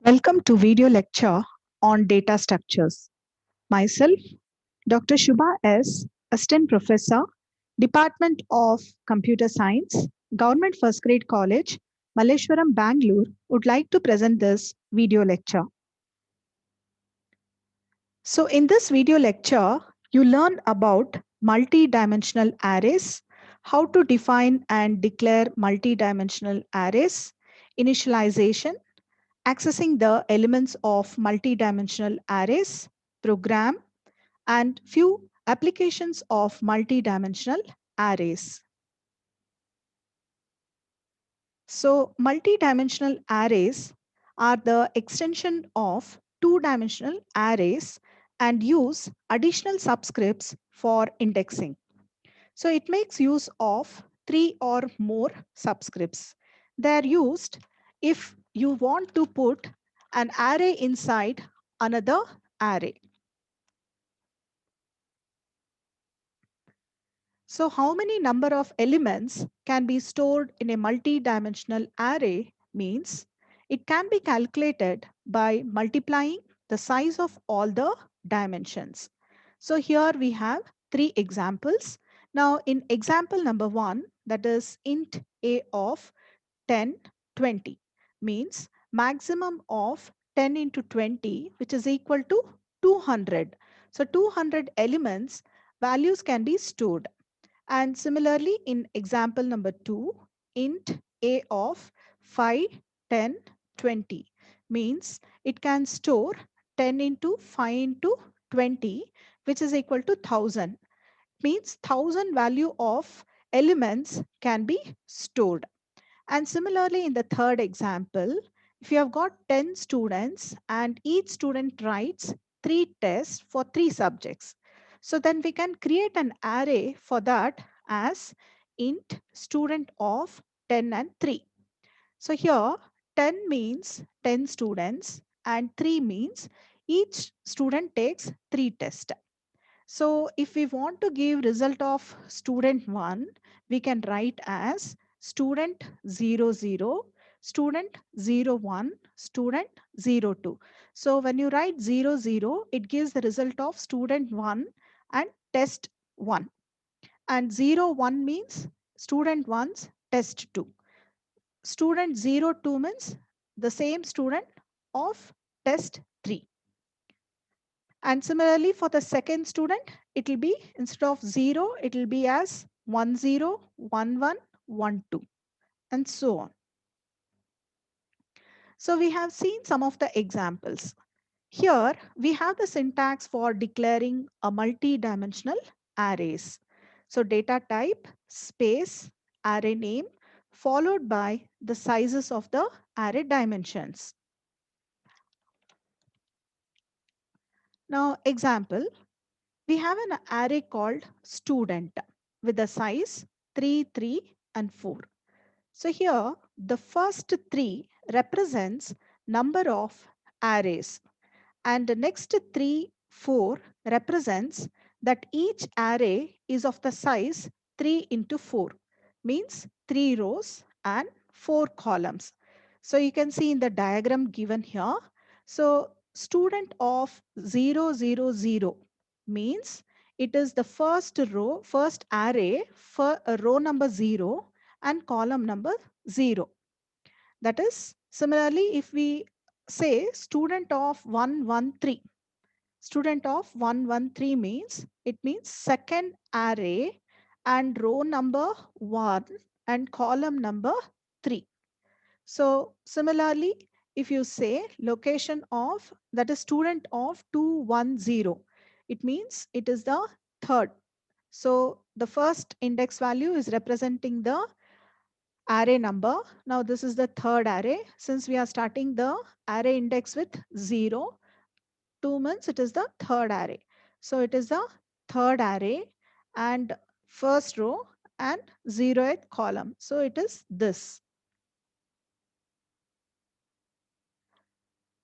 Welcome to video lecture on data structures. Myself, Dr. Shubha S., Assistant Professor, Department of Computer Science, Government First Grade College, Malleshwaram, Bangalore, would like to present this video lecture. So in this video lecture, you learn about multi-dimensional arrays, how to define and declare multi-dimensional arrays, initialization, accessing the elements of multi-dimensional arrays, program, and few applications of multi-dimensional arrays. So multi-dimensional arrays are the extension of two-dimensional arrays and use additional subscripts for indexing. So it makes use of three or more subscripts. They're used if you want to put an array inside another array. So how many number of elements can be stored in a multi-dimensional array means it can be calculated by multiplying the size of all the dimensions. So here we have three examples. Now in example number 1, that is int a of 10, 20 means maximum of 10 into 20, which is equal to 200. So 200 elements values can be stored. And similarly, in example number 2, int a of 5, 10, 20 means it can store 10 into 5 into 20, which is equal to 1000. Means 1000 value of elements can be stored. And similarly, in the third example, if you have got 10 students and each student writes 3 tests for 3 subjects, so then we can create an array for that as int student of 10 and 3. So here 10 means 10 students and 3 means each student takes 3 tests. So if we want to give result of student 1, we can write as student 00, student 01, student 02. So when you write 00, it gives the result of student 1 and test 1. And 01 means student 1's test 2. Student 02 means the same student of test 3. And similarly, for the second student, it will be instead of 0, it will be as 10, 11, 12, and so on. So we have seen some of the examples. Here we have the syntax for declaring a multi-dimensional arrays. So data type, space, array name, followed by the sizes of the array dimensions. Now example, we have an array called student with the size 3, 3, and 4. So here the first 3 represents number of arrays and the next 3, 4 represents that each array is of the size 3 into 4 means 3 rows and 4 columns. So you can see in the diagram given here. So student of 000 means it is the first row, first array for a row number 0 and column number 0. That is similarly if we say student of 113. Student of 113 means it means second array and row number 1 and column number 3. So similarly, if you say location of that is student of 210, it means it is the third. So the first index value is representing the array number. Now this is the third array. Since we are starting the array index with 0, 2 means it is the third array. So it is the third array and first row and 0th column. So it is this.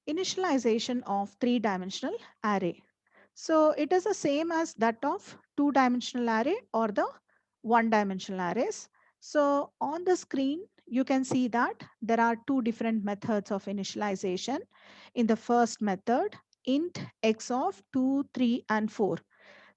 Initialization of three-dimensional array. So it is the same as that of two-dimensional array or the one-dimensional arrays. So on the screen, you can see that there are two different methods of initialization. In the first method, int x of 2, 3, and 4.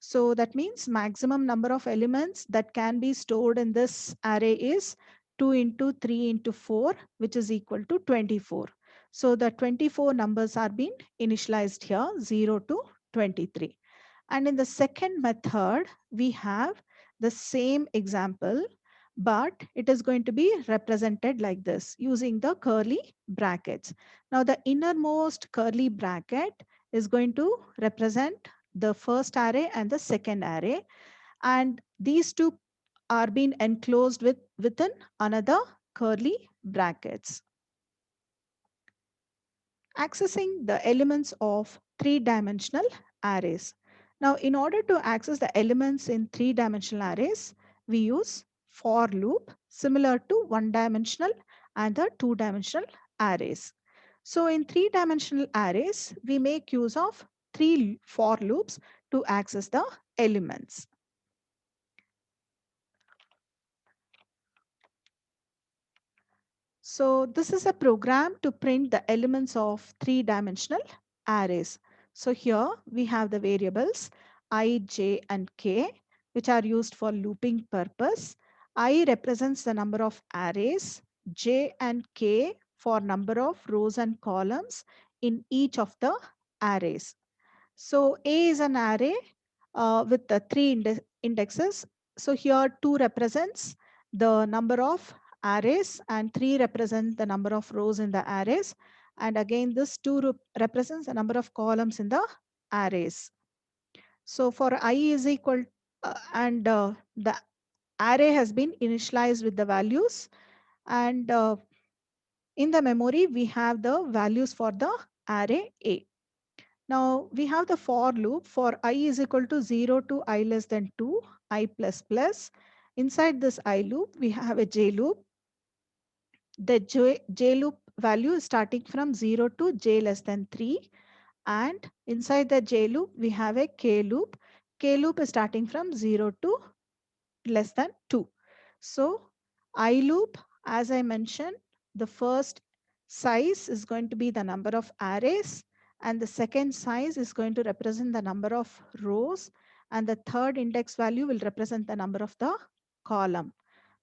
So that means maximum number of elements that can be stored in this array is 2 into 3 into 4, which is equal to 24. So the 24 numbers are being initialized here, 0 to 23. And in the second method, we have the same example, but it is going to be represented like this using the curly brackets. Now the innermost curly bracket is going to represent the first array and the second array, and these two are being enclosed within another curly brackets. Accessing the elements of three-dimensional arrays. Now, in order to access the elements in three-dimensional arrays, we use for loop similar to one-dimensional and the two-dimensional arrays. So in three-dimensional arrays, we make use of three for loops to access the elements. So this is a program to print the elements of three-dimensional arrays. So here we have the variables I, j, and k, which are used for looping purpose. I represents the number of arrays, j and k for number of rows and columns in each of the arrays. So A is an array with the three indexes. So here 2 represents the number of arrays and 3 represent the number of rows in the arrays. And again, this 2 represents the number of columns in the arrays. So for I is equal and the array has been initialized with the values, and in the memory we have the values for the array A. Now we have the for loop for I is equal to 0 to I less than 2, I plus plus. Inside this I loop, we have a j loop. The j loop value is starting from 0 to j less than 3. And inside the j loop, we have a k loop. K loop is starting from 0 to less than 2. So I loop, as I mentioned, the first size is going to be the number of arrays, and the second size is going to represent the number of rows, and the third index value will represent the number of the column.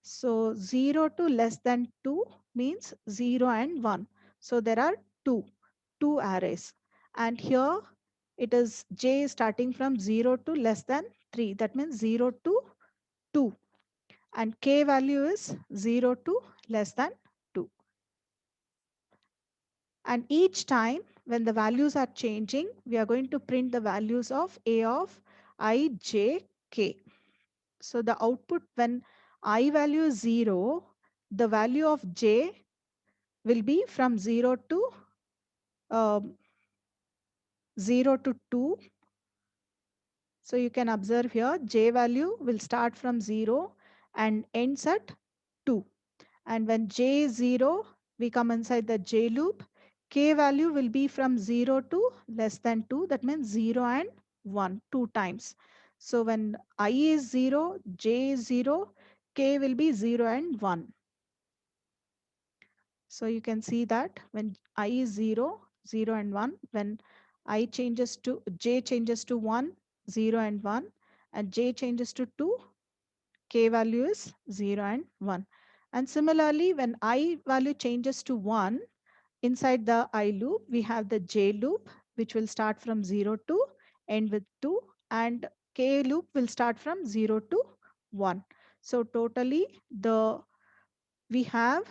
So 0 to less than 2 means 0 and 1. So there are two arrays. And here it is j starting from 0 to less than 3. That means 0 to 2, and k value is 0 to less than 2. And each time when the values are changing, we are going to print the values of a of I, j, k. So the output when I value is 0, the value of j will be from 0 to um, 0 to 2. So you can observe here j value will start from 0 and ends at 2. And when j is 0, we come inside the j loop. K value will be from 0 to less than 2. That means 0 and 1, 2 times. So when I is 0, j is 0, k will be 0 and 1. So you can see that when I is 0, 0 and 1, when I changes to j changes to 1, 0 and 1, and j changes to 2, k value is 0 and 1. And similarly, when I value changes to 1, inside the I loop, we have the j loop, which will start from 0 to end with 2, and k loop will start from 0 to 1. So totally we have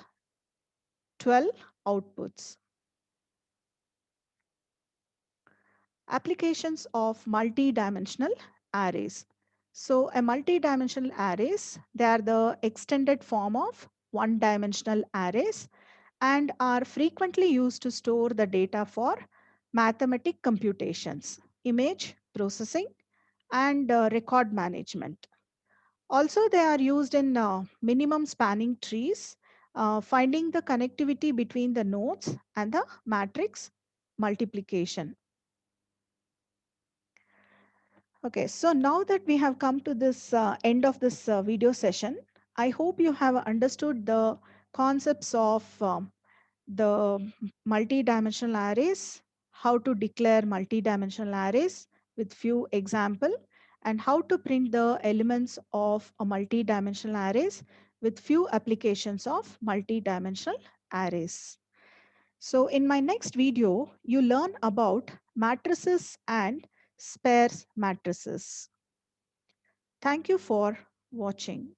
12 outputs. Applications of multi-dimensional arrays. So a multi-dimensional arrays, they are the extended form of one-dimensional arrays and are frequently used to store the data for mathematic computations, image processing, and record management. Also, they are used in minimum spanning trees, finding the connectivity between the nodes and the matrix multiplication. Okay, so now that we have come to this end of this video session, I hope you have understood the concepts of the multi-dimensional arrays, how to declare multi-dimensional arrays with few example, and how to print the elements of a multi-dimensional arrays with few applications of multi-dimensional arrays. So in my next video, you learn about matrices and sparse matrices. Thank you for watching.